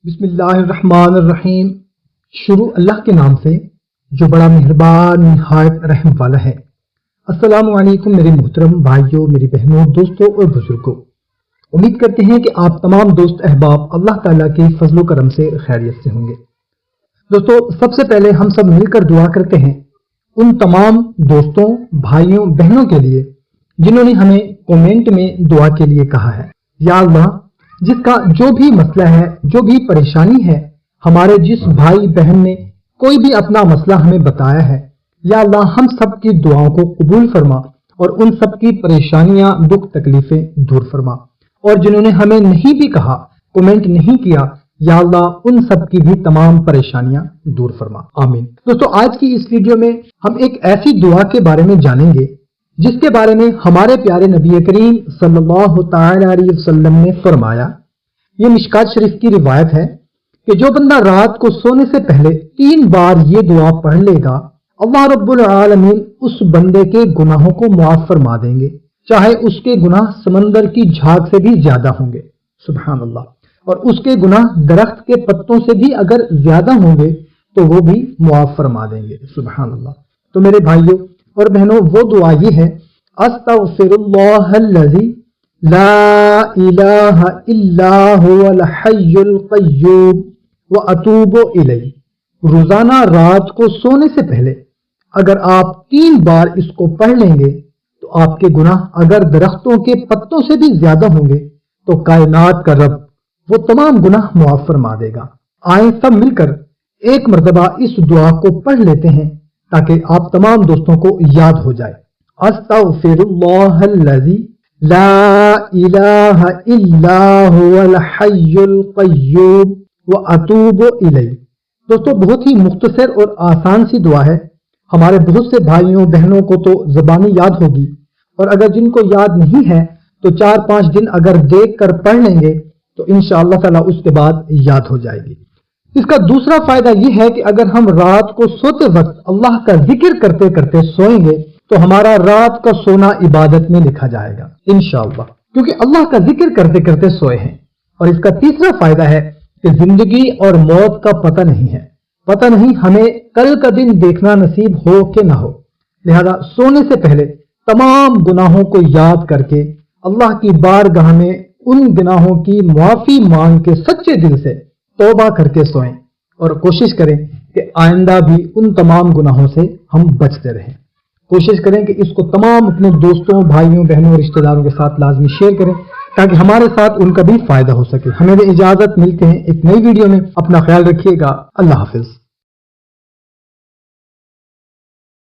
بسم اللہ الرحمن الرحیم۔ شروع اللہ کے نام سے جو بڑا مہربان نہایت رحم والا ہے۔ السلام علیکم میرے محترم بھائیوں، میری بہنوں، دوستوں اور بزرگوں۔ امید کرتے ہیں کہ آپ تمام دوست احباب اللہ تعالیٰ کے فضل و کرم سے خیریت سے ہوں گے۔ دوستوں، سب سے پہلے ہم سب مل کر دعا کرتے ہیں ان تمام دوستوں، بھائیوں، بہنوں کے لیے جنہوں نے ہمیں کومنٹ میں دعا کے لیے کہا ہے۔ یا اللہ، جس کا جو بھی مسئلہ ہے، جو بھی پریشانی ہے، ہمارے جس بھائی بہن نے کوئی بھی اپنا مسئلہ ہمیں بتایا ہے، یا اللہ ہم سب کی دعاؤں کو قبول فرما اور ان سب کی پریشانیاں، دکھ تکلیفیں دور فرما، اور جنہوں نے ہمیں نہیں بھی کہا، کومنٹ نہیں کیا، یا اللہ ان سب کی بھی تمام پریشانیاں دور فرما، آمین۔ دوستو، آج کی اس ویڈیو میں ہم ایک ایسی دعا کے بارے میں جانیں گے جس کے بارے میں ہمارے پیارے نبی کریم صلی اللہ تعالی علیہ وسلم نے فرمایا۔ یہ مشکات شریف کی روایت ہے کہ جو بندہ رات کو سونے سے پہلے 3 بار یہ دعا پڑھ لے گا، اللہ رب العالمین اس بندے کے گناہوں کو معاف فرما دیں گے، چاہے اس کے گناہ سمندر کی جھاگ سے بھی زیادہ ہوں گے، سبحان اللہ، اور اس کے گناہ درخت کے پتوں سے بھی اگر زیادہ ہوں گے تو وہ بھی معاف فرما دیں گے، سبحان اللہ۔ تو میرے بھائیوں اور بہنوں، وہ دعا یہ ہے: استغفر اللہ الذی لا الہ الا هو الحی القیوم واتوب الیہ۔ روزانہ رات کو سونے سے پہلے اگر آپ 3 بار اس کو پڑھ لیں گے تو آپ کے گناہ اگر درختوں کے پتوں سے بھی زیادہ ہوں گے تو کائنات کا رب وہ تمام گناہ معاف فرما دے گا۔ آئیں سب مل کر ایک مرتبہ اس دعا کو پڑھ لیتے ہیں تاکہ آپ تمام دوستوں کو یاد ہو جائے۔ استغفر اللہ الذی لا الہ الا هو الحی القیوم واتوب الیہ۔ دوستو، بہت ہی مختصر اور آسان سی دعا ہے۔ ہمارے بہت سے بھائیوں بہنوں کو تو زبانی یاد ہوگی، اور اگر جن کو یاد نہیں ہے تو 4-5 دن اگر دیکھ کر پڑھ لیں گے تو انشاءاللہ تعالی اس کے بعد یاد ہو جائے گی۔ اس کا دوسرا فائدہ یہ ہے کہ اگر ہم رات کو سوتے وقت اللہ کا ذکر کرتے کرتے سوئیں گے تو ہمارا رات کا سونا عبادت میں لکھا جائے گا انشاءاللہ، کیونکہ اللہ کا ذکر کرتے کرتے سوئے ہیں۔ اور اس کا تیسرا فائدہ ہے کہ زندگی اور موت کا پتہ نہیں ہے، پتہ نہیں ہمیں کل کا دن دیکھنا نصیب ہو کہ نہ ہو، لہذا سونے سے پہلے تمام گناہوں کو یاد کر کے اللہ کی بارگاہ میں ان گناہوں کی معافی مانگ کے سچے دل سے توبہ کر کے سوئیں، اور کوشش کریں کہ آئندہ بھی ان تمام گناہوں سے ہم بچتے رہیں۔ کوشش کریں کہ اس کو تمام اپنے دوستوں، بھائیوں، بہنوں، رشتہ داروں کے ساتھ لازمی شیئر کریں تاکہ ہمارے ساتھ ان کا بھی فائدہ ہو سکے۔ ہمیں اجازت، ملتے ہیں ایک نئی ویڈیو میں، اپنا خیال رکھیے گا، اللہ حافظ۔